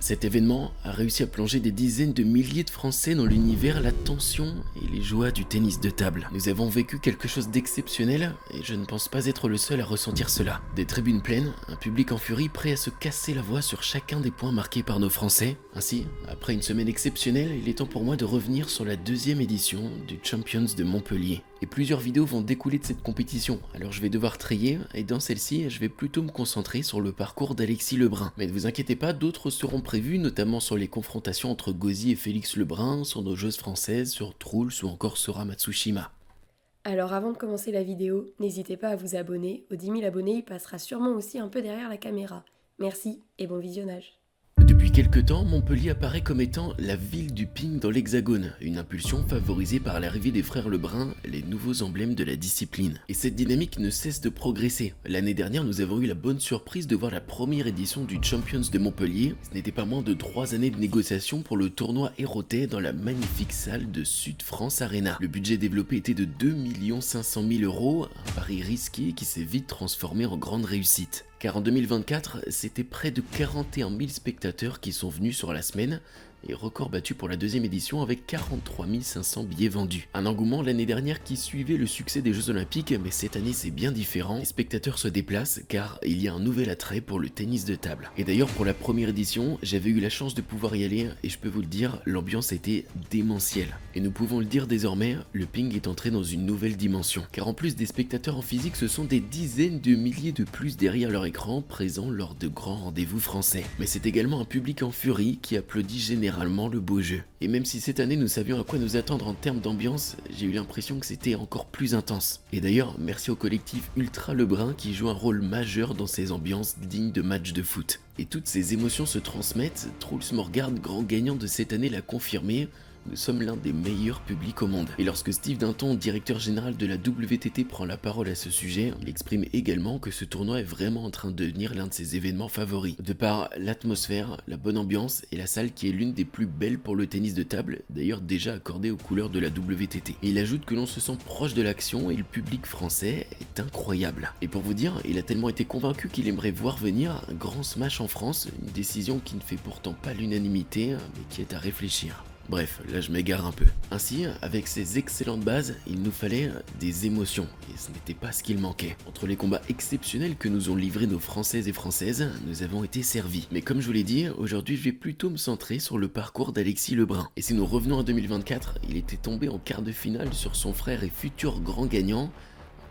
Cet événement a réussi à plonger des dizaines de milliers de Français dans l'univers, la tension et les joies du tennis de table. Nous avons vécu quelque chose d'exceptionnel et je ne pense pas être le seul à ressentir cela. Des tribunes pleines, un public en furie prêt à se casser la voix sur chacun des points marqués par nos Français. Ainsi, après une semaine exceptionnelle, il est temps pour moi de revenir sur la deuxième édition du Champions de Montpellier. Et plusieurs vidéos vont découler de cette compétition, alors je vais devoir trier, et dans celle-ci, je vais plutôt me concentrer sur le parcours d'Alexis Lebrun. Mais ne vous inquiétez pas, d'autres seront prévus, notamment sur les confrontations entre Gauzy et Félix Lebrun, sur nos joueuses françaises, sur Truls ou encore Sora Matsushima. Alors avant de commencer la vidéo, n'hésitez pas à vous abonner, aux 10 000 abonnés, il passera sûrement aussi un peu derrière la caméra. Merci et bon visionnage. Depuis quelques temps, Montpellier apparaît comme étant la ville du ping dans l'Hexagone, une impulsion favorisée par l'arrivée des frères Lebrun, les nouveaux emblèmes de la discipline. Et cette dynamique ne cesse de progresser. L'année dernière, nous avons eu la bonne surprise de voir la première édition du Champions de Montpellier. Ce n'était pas moins de 3 années de négociations pour le tournoi Héroté dans la magnifique salle de Sud France Arena. Le budget développé était de 2 500 000 €, un pari risqué qui s'est vite transformé en grande réussite. Car en 2024, c'était près de 41 000 spectateurs qui sont venus sur la semaine, et record battu pour la deuxième édition avec 43 500 billets vendus. Un engouement l'année dernière qui suivait le succès des Jeux Olympiques, mais cette année c'est bien différent. Les spectateurs se déplacent car il y a un nouvel attrait pour le tennis de table. Et d'ailleurs pour la première édition, j'avais eu la chance de pouvoir y aller et je peux vous le dire, l'ambiance était démentielle. Et nous pouvons le dire désormais, le ping est entré dans une nouvelle dimension. Car en plus des spectateurs en physique, ce sont des dizaines de milliers de plus derrière leur écran, présents lors de grands rendez-vous français. Mais c'est également un public en furie qui applaudit généralement le beau jeu. Et même si cette année nous savions à quoi nous attendre en termes d'ambiance, j'ai eu l'impression que c'était encore plus intense. Et d'ailleurs, merci au collectif Ultra Lebrun qui joue un rôle majeur dans ces ambiances dignes de matchs de foot. Et toutes ces émotions se transmettent, Truls Morgard, grand gagnant de cette année, l'a confirmé. Nous sommes l'un des meilleurs publics au monde. Et lorsque Steve Dinton, directeur général de la WTT, prend la parole à ce sujet, il exprime également que ce tournoi est vraiment en train de devenir l'un de ses événements favoris. De par l'atmosphère, la bonne ambiance et la salle qui est l'une des plus belles pour le tennis de table, d'ailleurs déjà accordée aux couleurs de la WTT. Et il ajoute que l'on se sent proche de l'action et le public français est incroyable. Et pour vous dire, il a tellement été convaincu qu'il aimerait voir venir un grand smash en France, une décision qui ne fait pourtant pas l'unanimité, mais qui est à réfléchir. Bref, là je m'égare un peu. Ainsi, avec ces excellentes bases, il nous fallait des émotions, et ce n'était pas ce qu'il manquait. Entre les combats exceptionnels que nous ont livrés nos Françaises et Françaises, nous avons été servis. Mais comme je vous l'ai dit, aujourd'hui je vais plutôt me centrer sur le parcours d'Alexis Lebrun. Et si nous revenons à 2024, il était tombé en quart de finale sur son frère et futur grand gagnant.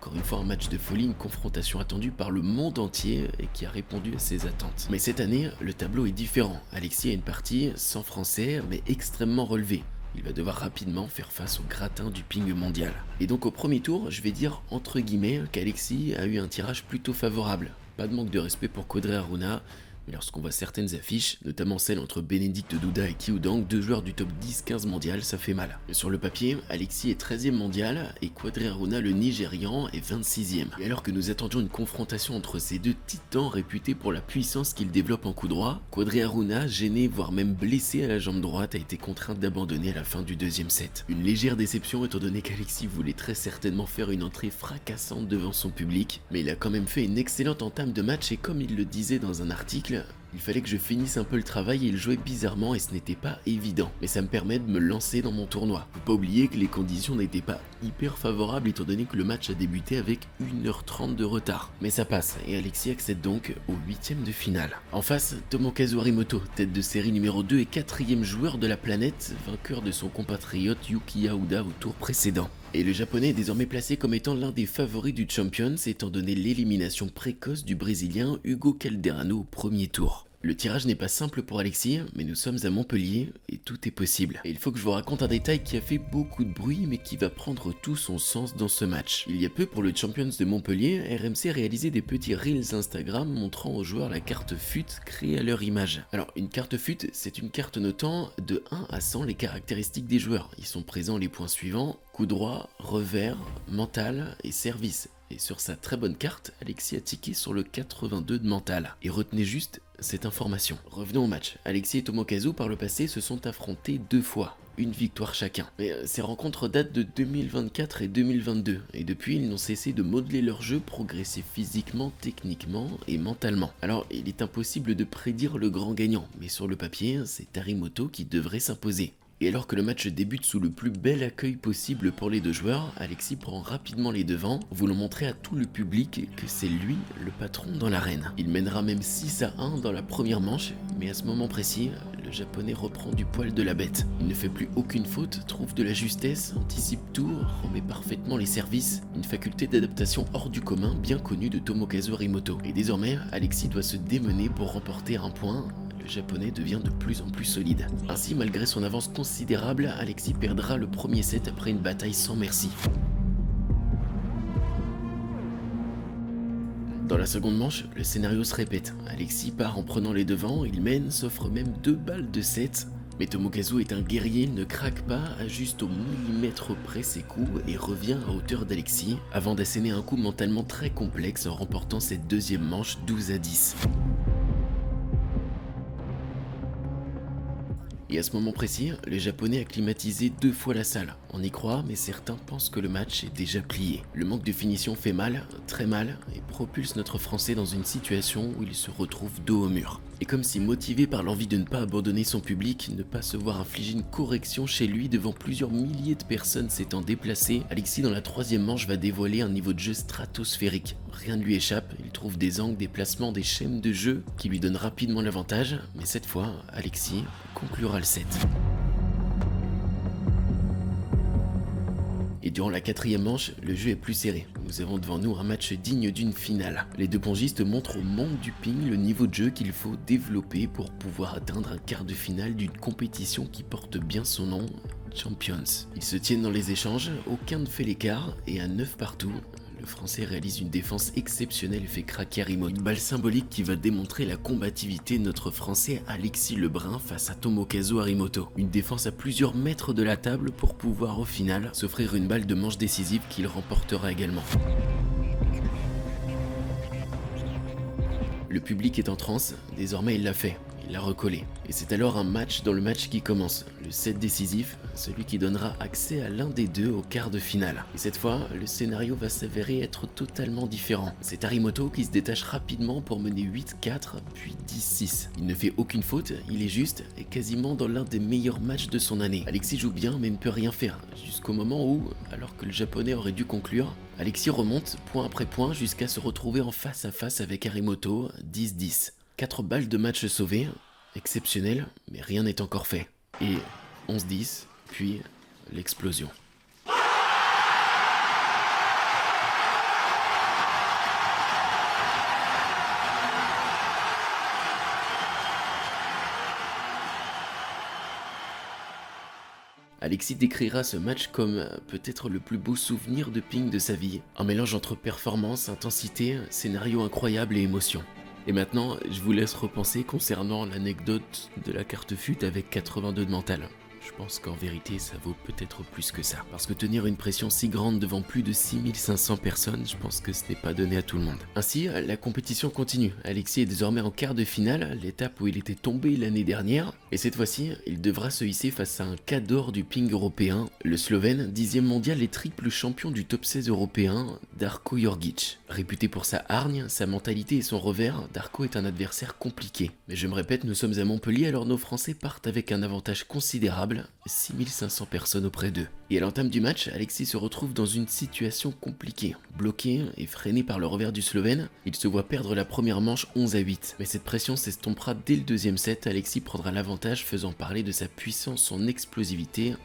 Encore une fois un match de folie, une confrontation attendue par le monde entier et qui a répondu à ses attentes. Mais cette année, le tableau est différent. Alexis a une partie sans français mais extrêmement relevée. Il va devoir rapidement faire face au gratin du ping mondial. Et donc au premier tour, je vais dire entre guillemets qu'Alexis a eu un tirage plutôt favorable. Pas de manque de respect pour Quadri Aruna, mais lorsqu'on voit certaines affiches, notamment celle entre Bénédicte Douda et Qiu Dang, deux joueurs du top 10-15 mondial, ça fait mal. Mais sur le papier, Alexis est 13e mondial et Quadri Aruna, le Nigérian, est 26e. Et alors que nous attendions une confrontation entre ces deux titans réputés pour la puissance qu'ils développent en coup droit, Quadri Aruna, gêné voire même blessé à la jambe droite, a été contraint d'abandonner à la fin du deuxième set. Une légère déception étant donné qu'Alexis voulait très certainement faire une entrée fracassante devant son public, mais il a quand même fait une excellente entame de match et comme il le disait dans un article, il fallait que je finisse un peu le travail et il jouait bizarrement et ce n'était pas évident. Mais ça me permet de me lancer dans mon tournoi. Faut pas oublier que les conditions n'étaient pas hyper favorables étant donné que le match a débuté avec 1h30 de retard. Mais ça passe et Alexis accède donc au 8e de finale. En face, Tomokazu Harimoto, tête de série numéro 2 et 4e joueur de la planète, vainqueur de son compatriote Yukiya Uda au tour précédent. Et le japonais est désormais placé comme étant l'un des favoris du Champions étant donné l'élimination précoce du brésilien Hugo Calderano au premier tour. Le tirage n'est pas simple pour Alexis, mais nous sommes à Montpellier et tout est possible. Et il faut que je vous raconte un détail qui a fait beaucoup de bruit mais qui va prendre tout son sens dans ce match. Il y a peu pour le Champions de Montpellier, RMC a réalisé des petits reels Instagram montrant aux joueurs la carte FUT créée à leur image. Alors une carte FUT, c'est une carte notant de 1 à 100 les caractéristiques des joueurs. Ils sont présents les points suivants: coup droit, revers, mental et service. Et sur sa très bonne carte, Alexis a tiqué sur le 82 de mental. Et retenez juste cette information. Revenons au match. Alexis et Tomokazu par le passé se sont affrontés 2 fois. une victoire chacun. Mais ces rencontres datent de 2024 et 2022, et depuis ils n'ont cessé de modeler leur jeu, progresser physiquement, techniquement et mentalement. Alors il est impossible de prédire le grand gagnant, mais sur le papier, c'est Harimoto qui devrait s'imposer. Et alors que le match débute sous le plus bel accueil possible pour les deux joueurs, Alexis prend rapidement les devants, voulant montrer à tout le public que c'est lui le patron dans l'arène. Il mènera même 6-1 dans la première manche, mais à ce moment précis, le japonais reprend du poil de la bête. Il ne fait plus aucune faute, trouve de la justesse, anticipe tout, remet parfaitement les services, une faculté d'adaptation hors du commun bien connue de Tomokazu Harimoto. Et désormais, Alexis doit se démener pour remporter un point. Le japonais devient de plus en plus solide. Ainsi, malgré son avance considérable, Alexis perdra le premier set après une bataille sans merci. Dans la seconde manche, le scénario se répète. Alexis part en prenant les devants, il mène, s'offre même 2 balles de 7. Mais Tomokazu est un guerrier, il ne craque pas, ajuste au millimètre près ses coups et revient à hauteur d'Alexis, avant d'asséner un coup mentalement très complexe en remportant cette deuxième manche 12-10. Et à ce moment précis, le japonais a climatisé 2 fois la salle. On y croit, mais certains pensent que le match est déjà plié. Le manque de finition fait mal, très mal, et propulse notre français dans une situation où il se retrouve dos au mur. Et comme si motivé par l'envie de ne pas abandonner son public, ne pas se voir infliger une correction chez lui devant plusieurs milliers de personnes s'étant déplacées, Alexis dans la troisième manche va dévoiler un niveau de jeu stratosphérique. Rien ne lui échappe, il trouve des angles, des placements, des schèmes de jeu qui lui donnent rapidement l'avantage, mais cette fois, Alexis conclura le set. Et durant la quatrième manche, le jeu est plus serré. Nous avons devant nous un match digne d'une finale. Les deux pongistes montrent au monde du ping le niveau de jeu qu'il faut développer pour pouvoir atteindre un quart de finale d'une compétition qui porte bien son nom, Champions. Ils se tiennent dans les échanges, aucun ne fait l'écart, et à 9 partout, le français réalise une défense exceptionnelle et fait craquer Harimoto. Une balle symbolique qui va démontrer la combativité de notre français Alexis Lebrun face à Tomokazu Harimoto. Une défense à plusieurs mètres de la table pour pouvoir au final s'offrir une balle de manche décisive qu'il remportera également. Le public est en transe, désormais il l'a fait. Il l'a recollé. Et c'est alors un match dans le match qui commence. Le set décisif, celui qui donnera accès à l'un des deux au quart de finale. Et cette fois, le scénario va s'avérer être totalement différent. C'est Harimoto qui se détache rapidement pour mener 8-4, puis 10-6. Il ne fait aucune faute, il est juste et quasiment dans l'un des meilleurs matchs de son année. Alexis joue bien mais ne peut rien faire, jusqu'au moment où, alors que le japonais aurait dû conclure, Alexis remonte point après point jusqu'à se retrouver en face à face avec Harimoto, 10-10. 4 balles de match sauvées, exceptionnel, mais rien n'est encore fait. Et 11-10, puis l'explosion. Alexis décrira ce match comme peut-être le plus beau souvenir de ping de sa vie, un mélange entre performance, intensité, scénario incroyable et émotion. Et maintenant, je vous laisse repenser concernant l'anecdote de la carte fut avec 82 de mental. Je pense qu'en vérité, ça vaut peut-être plus que ça. Parce que tenir une pression si grande devant plus de 6500 personnes, je pense que ce n'est pas donné à tout le monde. Ainsi, la compétition continue. Alexis est désormais en quart de finale, l'étape où il était tombé l'année dernière. Et cette fois-ci, il devra se hisser face à un cador du ping européen, le Slovène, 10e mondial et triple champion du top 16 européen, Darko Jorgic. Réputé pour sa hargne, sa mentalité et son revers, Darko est un adversaire compliqué. Mais je me répète, nous sommes à Montpellier, alors nos Français partent avec un avantage considérable, 6500 personnes auprès d'eux. Et à l'entame du match, Alexis se retrouve dans une situation compliquée. Bloqué et freiné par le revers du Slovène, il se voit perdre la première manche 11-8. Mais cette pression s'estompera dès le deuxième set, Alexis prendra l'avantage faisant parler de sa puissance, son explosivité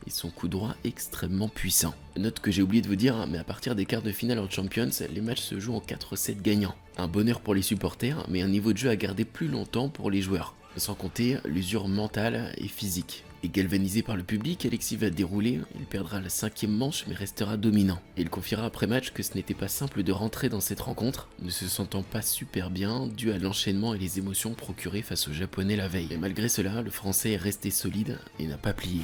et son coup droit extrêmement puissant. Note que j'ai oublié de vous dire, mais à partir des quarts de finale en Champions, les matchs se jouent en 4-7 gagnants. Un bonheur pour les supporters, mais un niveau de jeu à garder plus longtemps pour les joueurs. Sans compter l'usure mentale et physique. Et galvanisé par le public, Alexis va dérouler, il perdra la 5e manche mais restera dominant. Et il confiera après match que ce n'était pas simple de rentrer dans cette rencontre, ne se sentant pas super bien, dû à l'enchaînement et les émotions procurées face aux Japonais la veille. Et malgré cela, le Français est resté solide et n'a pas plié.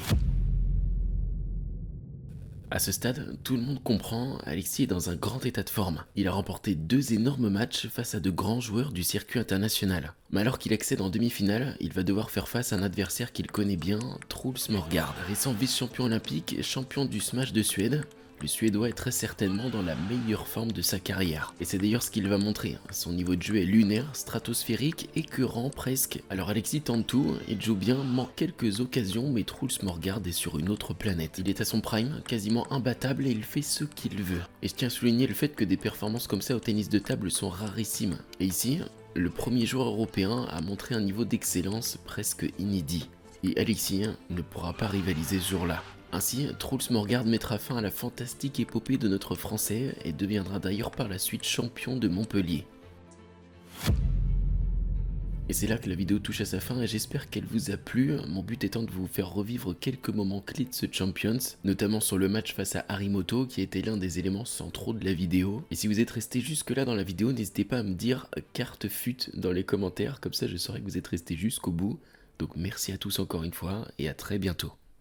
À ce stade, tout le monde comprend, Alexis est dans un grand état de forme. Il a remporté 2 énormes matchs face à de grands joueurs du circuit international. Mais alors qu'il accède en demi-finale, il va devoir faire face à un adversaire qu'il connaît bien, Truls Morgard. Récent vice-champion olympique et champion du Smash de Suède, le Suédois est très certainement dans la meilleure forme de sa carrière. Et c'est d'ailleurs ce qu'il va montrer. Son niveau de jeu est lunaire, stratosphérique, écœurant presque. Alors Alexis tente tout, il joue bien, manque quelques occasions, mais Truls Morgard est sur une autre planète. Il est à son prime, quasiment imbattable et il fait ce qu'il veut. Et je tiens à souligner le fait que des performances comme ça au tennis de table sont rarissimes. Et ici, le premier joueur européen a montré un niveau d'excellence presque inédit. Et Alexis ne pourra pas rivaliser ce jour-là. Ainsi, Truls Morgard mettra fin à la fantastique épopée de notre Français et deviendra d'ailleurs par la suite champion de Montpellier. Et c'est là que la vidéo touche à sa fin et j'espère qu'elle vous a plu, mon but étant de vous faire revivre quelques moments clés de ce Champions, notamment sur le match face à Harimoto qui était l'un des éléments centraux de la vidéo. Et si vous êtes resté jusque là dans la vidéo, n'hésitez pas à me dire carte fut dans les commentaires, comme ça je saurai que vous êtes resté jusqu'au bout. Donc merci à tous encore une fois et à très bientôt.